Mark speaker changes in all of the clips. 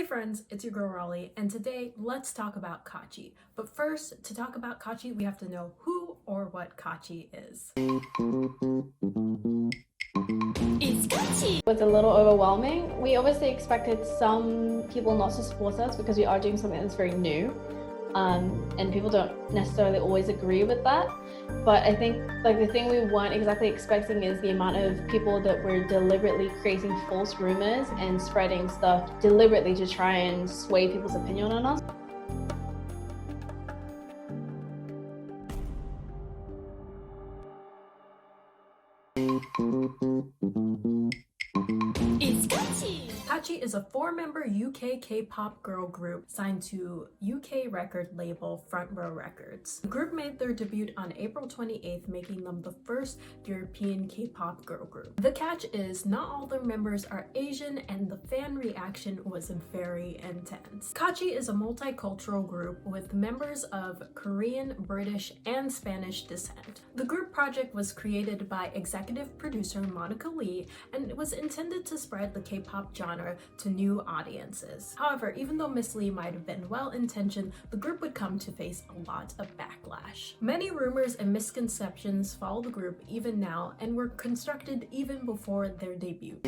Speaker 1: friends, it's your girl Raleigh, and today let's talk about Kaachi. But first, to talk about Kaachi, we have to know who or what Kaachi is.
Speaker 2: It's Kaachi! It was a little overwhelming. We obviously expected some people not to support us because we are doing something that's very new. And people don't necessarily always agree with that. But I think the thing we weren't exactly expecting is the amount of people that were deliberately creating false rumors and spreading stuff deliberately to try and sway people's opinion on us. It's Kaachi!
Speaker 1: Kaachi is a 4-member UK K-pop girl group signed to UK record label Front Row Records. The group made their debut on April 28th, making them the first European K-pop girl group. The catch is not all their members are Asian, and the fan reaction was very intense. Kaachi is a multicultural group with members of Korean, British, and Spanish descent. The group project was created by executive producer Monica Lee, and it was intended to spread the K-pop genre to new audiences. However, even though Miss Lee might have been well-intentioned, the group would come to face a lot of backlash. Many rumors and misconceptions follow the group even now and were constructed even before their debut.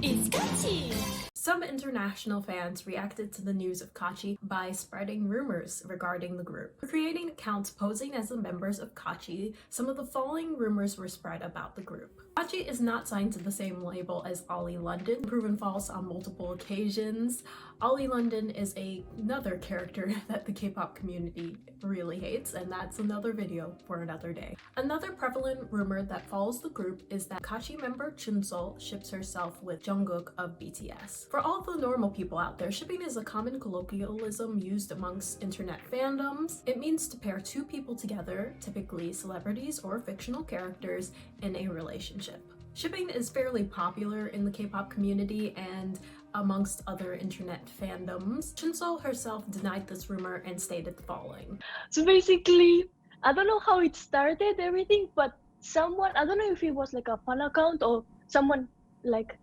Speaker 2: It's Kaachi!
Speaker 1: Some international fans reacted to the news of Kaachi by spreading rumors regarding the group. Creating accounts posing as the members of Kaachi, some of the following rumors were spread about the group. Kaachi is not signed to the same label as Ollie London, proven false on multiple occasions. Ollie London is another character that the K-pop community really hates, and that's another video for another day. Another prevalent rumor that follows the group is that Kaachi member Chunsol ships herself with Jungkook of BTS. For all the normal people out there, shipping is a common colloquialism used amongst internet fandoms. It means to pair two people together, typically celebrities or fictional characters, in a relationship. Shipping is fairly popular in the K-pop community and amongst other internet fandoms. Chunsol herself denied this rumor and stated the following.
Speaker 3: So basically, I don't know how it started, everything, but someone, I don't know if it was like a fan account or someone like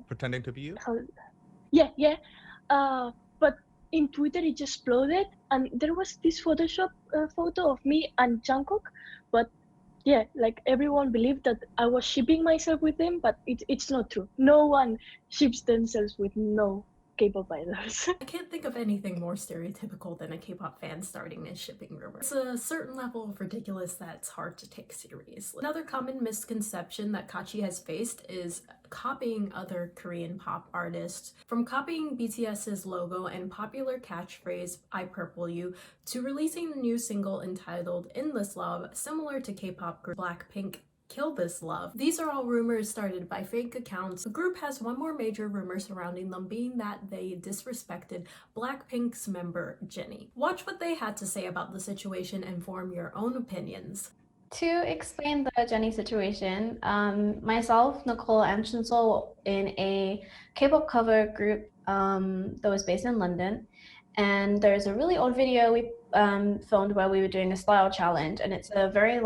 Speaker 4: pretending to be you?
Speaker 3: But in Twitter it just exploded, and there was this Photoshop photo of me and Jungkook, but yeah, like everyone believed that I was shipping myself with him, but it's not true. No one ships themselves with no K-pop idols.
Speaker 1: I can't think of anything more stereotypical than a K-pop fan starting a shipping rumor. It's a certain level of ridiculous that's hard to take seriously. Another common misconception that Kaachi has faced is copying other Korean pop artists. From copying BTS's logo and popular catchphrase "I Purple You" to releasing the new single entitled "Endless Love," similar to K-pop group Blackpink Kill This Love. These are all rumors started by fake accounts. The group has one more major rumor surrounding them, being that they disrespected Blackpink's member Jennie. Watch what they had to say about the situation and form your own opinions.
Speaker 2: To explain the Jennie situation, myself, Nicole, and Chunsol were in a K-pop cover group that was based in London. And there's a really old video we filmed where we were doing a style challenge, and it's a very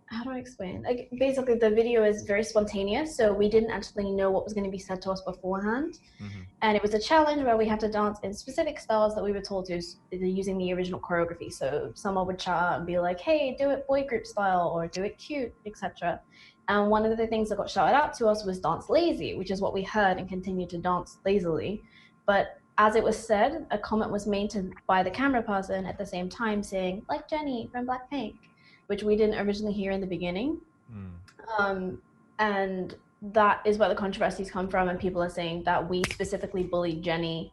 Speaker 2: how do I explain? Basically, the video is very spontaneous, so we didn't actually know what was going to be said to us beforehand.
Speaker 4: Mm-hmm.
Speaker 2: And it was a challenge where we had to dance in specific styles that we were told to using the original choreography. So someone would chat out and be like, hey, do it boy group style, or do it cute, etc. And one of the things that got shouted out to us was dance lazy, which is what we heard and continued to dance lazily. But as it was said, a comment was made by the camera person at the same time saying, like Jennie from Blackpink, which we didn't originally hear in the beginning. And that is where the controversies come from, and people are saying that we specifically bullied Jennie.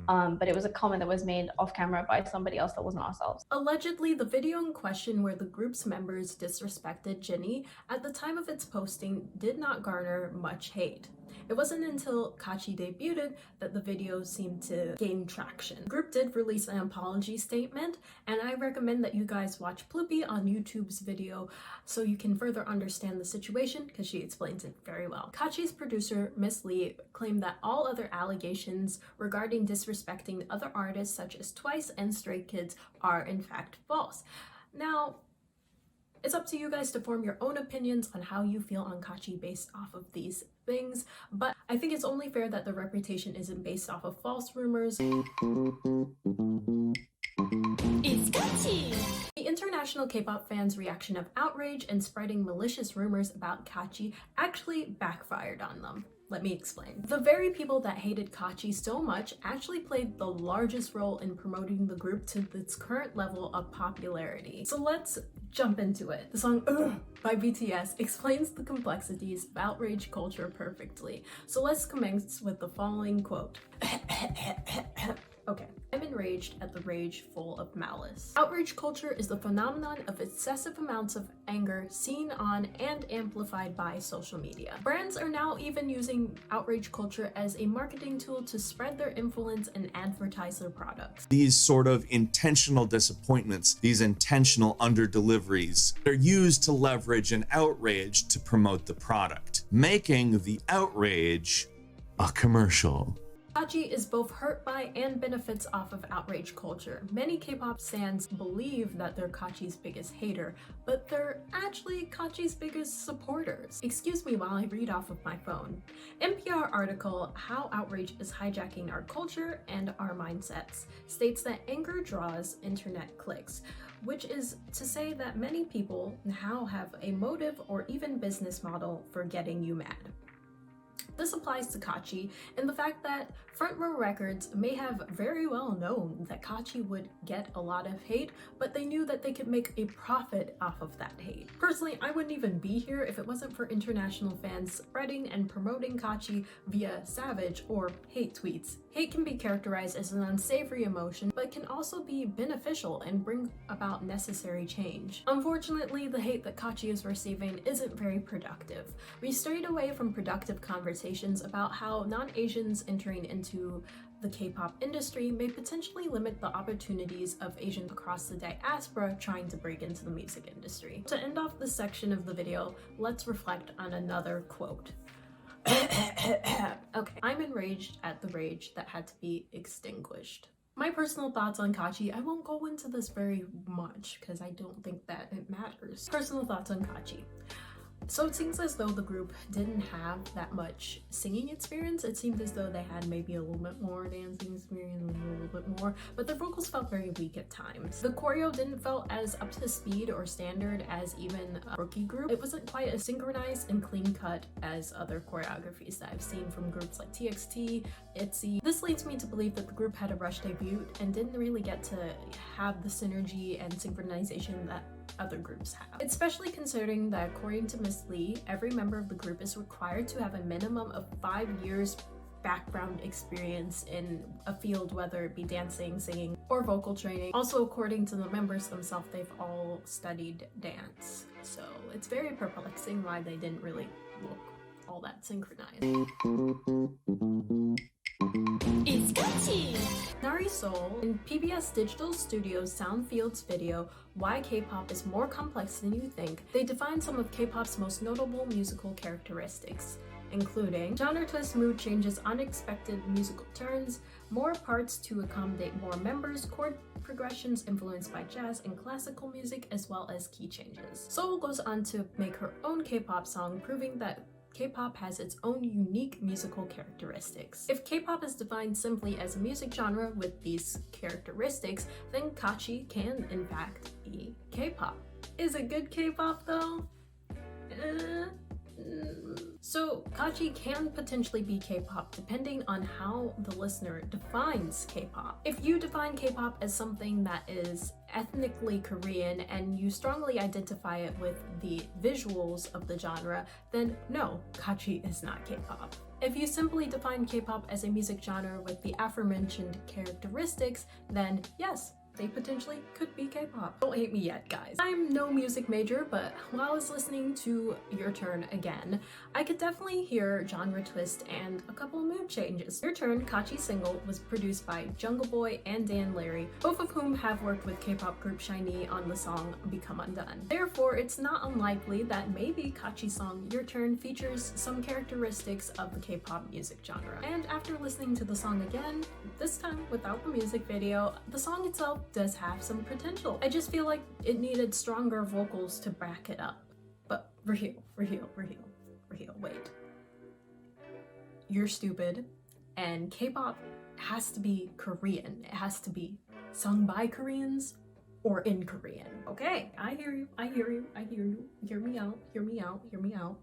Speaker 2: But it was a comment that was made off camera by somebody else that wasn't ourselves.
Speaker 1: Allegedly, the video in question where the group's members disrespected Jennie at the time of its posting did not garner much hate. It wasn't until Kaachi debuted that the video seemed to gain traction. The group did release an apology statement, and I recommend that you guys watch Ploopy on YouTube's video so you can further understand the situation, because she explains it very well. Kaachi's producer, Miss Lee, claimed that all other allegations regarding disrespecting other artists such as Twice and Stray Kids are in fact false. Now, It's up to you guys to form your own opinions on how you feel on Kaachi based off of these things, but I think it's only fair that the reputation isn't based off of false rumors. It's Kaachi! The international K-pop fans' reaction of outrage and spreading malicious rumors about Kaachi actually backfired on them. Let me explain. The very people that hated Kaachi so much actually played the largest role in promoting the group to its current level of popularity. So let's jump into it. The song Ugh by BTS explains the complexities of outrage culture perfectly. So let's commence with the following quote. Okay, I'm enraged at the rage full of malice. Outrage culture is the phenomenon of excessive amounts of anger seen on and amplified by social media. Brands are now even using outrage culture as a marketing tool to spread their influence and advertise their products.
Speaker 4: These sort of intentional disappointments, these intentional underdeliveries, they're used to leverage an outrage to promote the product, making the outrage a commercial.
Speaker 1: Kaachi is both hurt by and benefits off of outrage culture. Many K-pop stans believe that they're Kaachi's biggest hater, but they're actually Kaachi's biggest supporters. Excuse me while I read off of my phone. NPR article, How Outrage is Hijacking Our Culture and Our Mindsets, states that anger draws internet clicks, which is to say that many people now have a motive or even business model for getting you mad. This applies to Kaachi and the fact that Front Row Records may have very well known that Kaachi would get a lot of hate, but they knew that they could make a profit off of that hate. Personally, I wouldn't even be here if it wasn't for international fans spreading and promoting Kaachi via savage or hate tweets. Hate can be characterized as an unsavory emotion, but can also be beneficial and bring about necessary change. Unfortunately, the hate that Kaachi is receiving isn't very productive. We strayed away from productive conversations about how non-Asians entering into the K-pop industry may potentially limit the opportunities of Asians across the diaspora trying to break into the music industry. To end off this section of the video, let's reflect on another quote. Okay, I'm enraged at the rage that had to be extinguished. My personal thoughts on Kaachi, I won't go into this very much because I don't think that it matters. Personal thoughts on Kaachi. So it seems as though the group didn't have that much singing experience. It seemed as though they had maybe a little bit more dancing experience, a little bit more, but their vocals felt very weak at times. The choreo didn't feel as up to speed or standard as even a rookie group. It wasn't quite as synchronized and clean cut as other choreographies that I've seen from groups like TXT, ITZY. This leads me to believe that the group had a rush debut and didn't really get to have the synergy and synchronization that other groups have. Especially considering that according to Miss Lee, every member of the group is required to have a minimum of 5 years background experience in a field, whether it be dancing, singing, or vocal training. Also, according to the members themselves, they've all studied dance. So it's very perplexing why they didn't really look all that synchronized. It's Kaachi! Nari Soul in PBS Digital Studios Soundfield's video, Why K-pop is More Complex Than You Think, they define some of K-pop's most notable musical characteristics, including genre twist, mood changes, unexpected musical turns, more parts to accommodate more members, chord progressions influenced by jazz and classical music, as well as key changes. Soul goes on to make her own K-pop song, proving that K-pop has its own unique musical characteristics. If K-pop is defined simply as a music genre with these characteristics, then Kaachi can in fact be K-pop. Is it good K-pop though? So Kaachi can potentially be K-pop depending on how the listener defines K-pop. If you define K-pop as something that is ethnically Korean and you strongly identify it with the visuals of the genre, then no, Kaachi is not K-pop. If you simply define K-pop as a music genre with the aforementioned characteristics, then yes, they potentially could be K-pop. Don't hate me yet, guys. I'm no music major, but while I was listening to Your Turn again, I could definitely hear genre twist and a couple of mood changes. Your Turn, Kaachi's single, was produced by Jungle Boy and Dan Larry, both of whom have worked with K-pop group SHINee on the song Become Undone. Therefore, it's not unlikely that maybe Kaachi's song Your Turn features some characteristics of the K-pop music genre. And after listening to the song again, this time without the music video, the song itself does have some potential. I just feel like it needed stronger vocals to back it up. But Raheel, wait. You're stupid, and K-pop has to be Korean. It has to be sung by Koreans or in Korean. Okay, I hear you. Hear me out.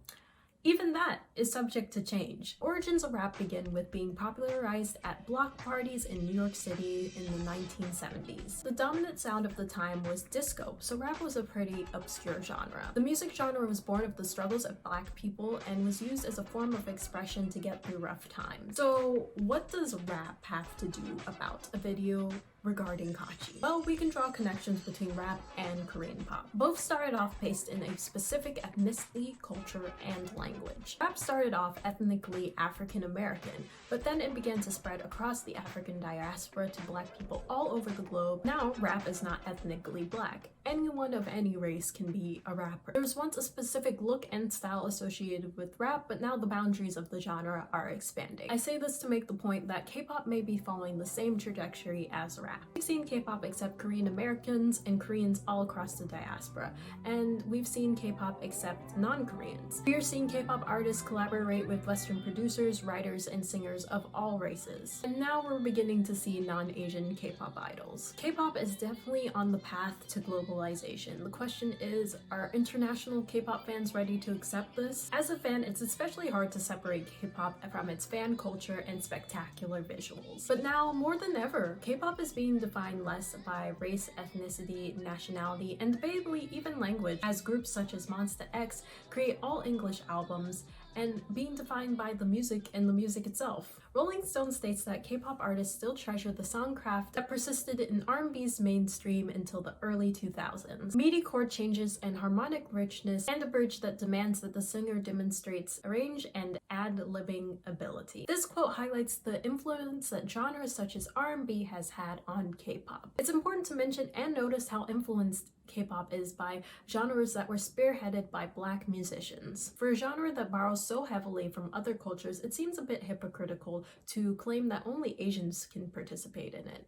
Speaker 1: Even that is subject to change. Origins of rap begin with being popularized at block parties in New York City in the 1970s. The dominant sound of the time was disco, so rap was a pretty obscure genre. The music genre was born of the struggles of Black people and was used as a form of expression to get through rough times. So what does rap have to do about a video regarding Kaachi? Well, we can draw connections between rap and Korean pop. Both started off based in a specific ethnicity, culture, and language. Rap started off ethnically African American, but then it began to spread across the African diaspora to Black people all over the globe. Now, rap is not ethnically Black. Anyone of any race can be a rapper. There was once a specific look and style associated with rap, but now the boundaries of the genre are expanding. I say this to make the point that K-pop may be following the same trajectory as rap. We've seen K-pop accept Korean Americans and Koreans all across the diaspora, and we've seen K-pop accept non-Koreans. We are seeing K-pop artists collaborate with Western producers, writers, and singers of all races. And now we're beginning to see non-Asian K-pop idols. K-pop is definitely on the path to globalization. The question is, are international K-pop fans ready to accept this? As a fan, it's especially hard to separate K-pop from its fan culture and spectacular visuals. But now, more than ever, K-pop is being defined less by race, ethnicity, nationality, and debatably even language, as groups such as Monsta X create all English albums, and being defined by the music and the music itself. Rolling Stone states that K-pop artists still treasure the songcraft that persisted in R&B's mainstream until the early 2000s. Meaty chord changes and harmonic richness, and a bridge that demands that the singer demonstrates range and ad-libbing ability. This quote highlights the influence that genres such as R&B has had on K-pop. It's important to mention and notice how influenced K-pop is by genres that were spearheaded by Black musicians. For a genre that borrows so heavily from other cultures, it seems a bit hypocritical to claim that only Asians can participate in it.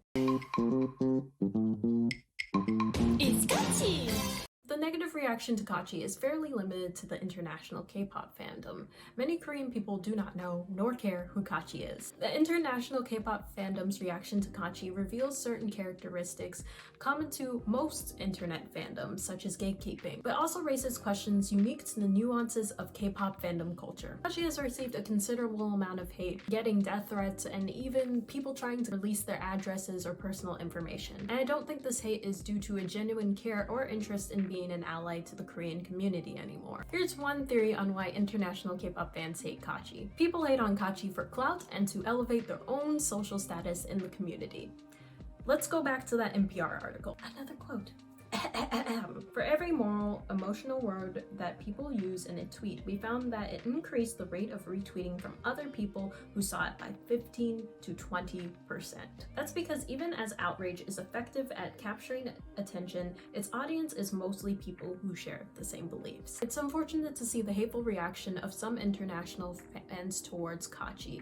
Speaker 5: It's Kaachi!
Speaker 1: The negative reaction to Kaachi is fairly limited to the international K-pop fandom. Many Korean people do not know nor care who Kaachi is. The international K-pop fandom's reaction to Kaachi reveals certain characteristics common to most internet fandoms, such as gatekeeping, but also raises questions unique to the nuances of K-pop fandom culture. Kaachi has received a considerable amount of hate, getting death threats, and even people trying to release their addresses or personal information. And I don't think this hate is due to a genuine care or interest in being an ally to the Korean community anymore. Here's one theory on why international K-pop fans hate Kaachi. People hate on Kaachi for clout and to elevate their own social status in the community. Let's go back to that NPR article. Another quote. For every moral, emotional word that people use in a tweet, we found that it increased the rate of retweeting from other people who saw it by 15 to 20%. That's because even as Outrage is effective at capturing attention, its audience is mostly people who share the same beliefs. It's unfortunate to see the hateful reaction of some international fans towards Kaachi.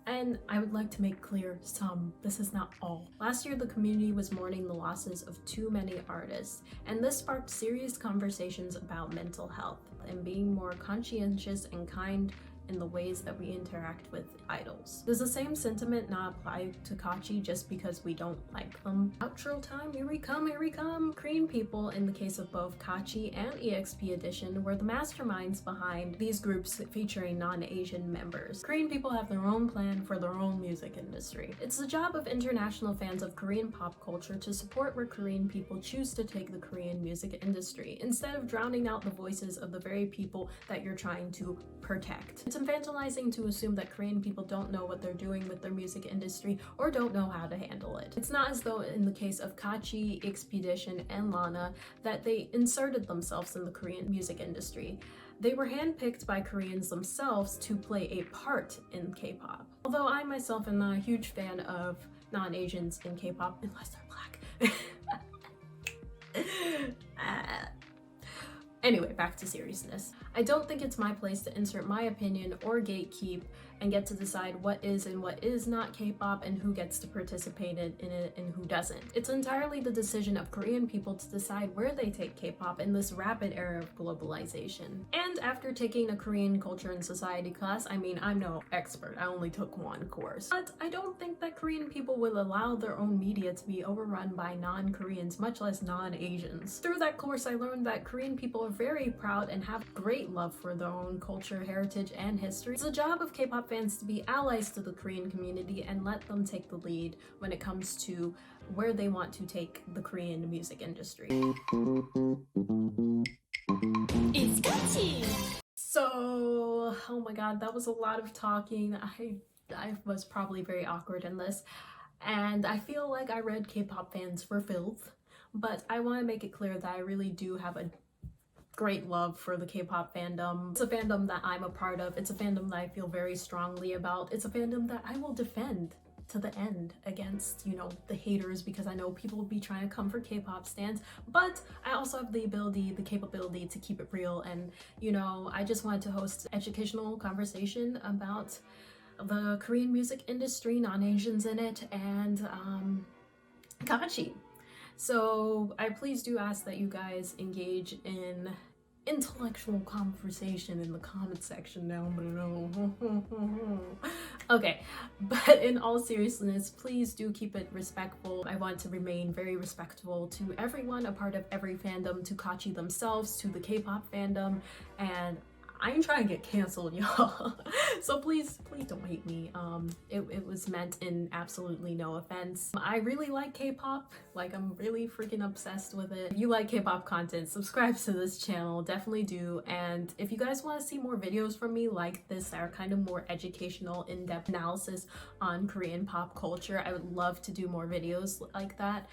Speaker 1: And I would like to make clear some, this is not all. Last year, the community was mourning the losses of too many artists, and this sparked serious conversations about mental health and being more conscientious and kind in the ways that we interact with idols. Does the same sentiment not apply to Kaachi just because we don't like them? Outro time, here we come. Korean people, in the case of both Kaachi and EXP Edition, were the masterminds behind these groups featuring non-Asian members. Korean people have their own plan for their own music industry. It's the job of international fans of Korean pop culture to support where Korean people choose to take the Korean music industry, instead of drowning out the voices of the very people that you're trying to protect. It's infantilizing to assume that Korean people don't know what they're doing with their music industry or don't know how to handle it. It's not as though in the case of Kaachi, Expedition, and Lana that they inserted themselves in the Korean music industry. They were handpicked by Koreans themselves to play a part in K-pop. Although I myself am not a huge fan of non-Asians in K-pop, unless they're Black. Anyway, back to seriousness. I don't think it's my place to insert my opinion or gatekeep and get to decide what is and what is not K-pop and who gets to participate in it and who doesn't. It's entirely the decision of Korean people to decide where they take K-pop in this rapid era of globalization. And after taking a Korean culture and society class, I mean, I'm no expert, I only took one course, but I don't think that Korean people will allow their own media to be overrun by non-Koreans, much less non-Asians. Through that course, I learned that Korean people are very proud and have great love for their own culture, heritage, and history. It's the job of K-pop fans to be allies to the Korean community and let them take the lead when it comes to where they want to take the Korean music industry.
Speaker 5: It's Kaachi!
Speaker 1: So, oh my god, that was a lot of talking. I was probably very awkward in this, and I feel like I read K-pop fans for filth, but I want to make it clear that I really do have a great love for the K-pop fandom. It's a fandom that I'm a part of. It's a fandom that I feel very strongly about. It's a fandom that I will defend to the end against, you know, the haters, because I know people will be trying to come for K-pop stands, but I also have the ability, the capability to keep it real. And, you know, I just wanted to host an educational conversation about the Korean music industry, non-Asians in it, and Kaachi. So I please do ask that you guys engage in intellectual conversation in the comment section down below. Okay, but in all seriousness, please do keep it respectful. I want to remain very respectful to everyone, a part of every fandom, to Kaachi themselves, to the K-pop fandom, and I ain't trying to get canceled, y'all. So please don't hate me. It was meant in absolutely no offense. I really like K-pop. Like, I'm really freaking obsessed with it. If you like K-pop content, subscribe to this channel, definitely do. And if you guys want to see more videos from me like this that are kind of more educational, in-depth analysis on Korean pop culture, I would love to do more videos like that.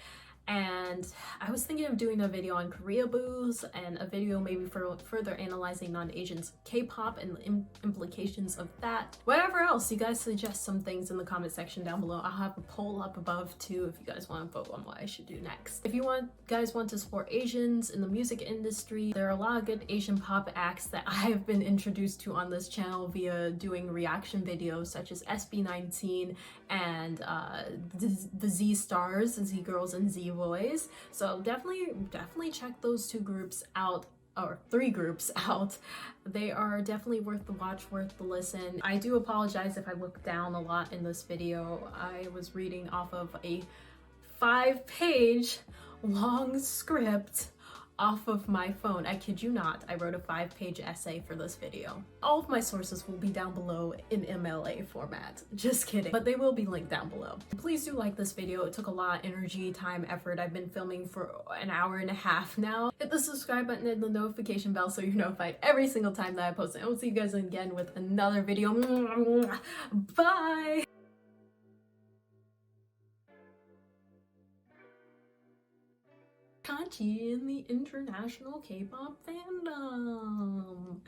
Speaker 1: And I was thinking of doing a video on Korea Boos and a video maybe for further analyzing non-Asians K-pop and the implications of that. Whatever else, you guys suggest some things in the comment section down below. I'll have a poll up above too if you guys want to vote on what I should do next. If you guys want to support Asians in the music industry, there are a lot of good Asian pop acts that I have been introduced to on this channel via doing reaction videos such as SB19 and the Z Stars, Z Girls and Z Boys. So definitely check those two groups out, or three groups out. They are definitely worth the watch, worth the listen. I do apologize if I look down a lot in this video. I was reading off of a 5-page long script off of my phone. I kid you not, I wrote a 5-page essay for this video. All of my sources will be down below in MLA format. Just kidding, but they will be linked down below. Please do like this video. It took a lot of energy, time, effort. I've been filming for an hour and a half now. Hit the subscribe button and the notification bell so you're notified every single time that I post. And I will see you guys again with another video. Bye! Kaachi in the international K-pop fandom.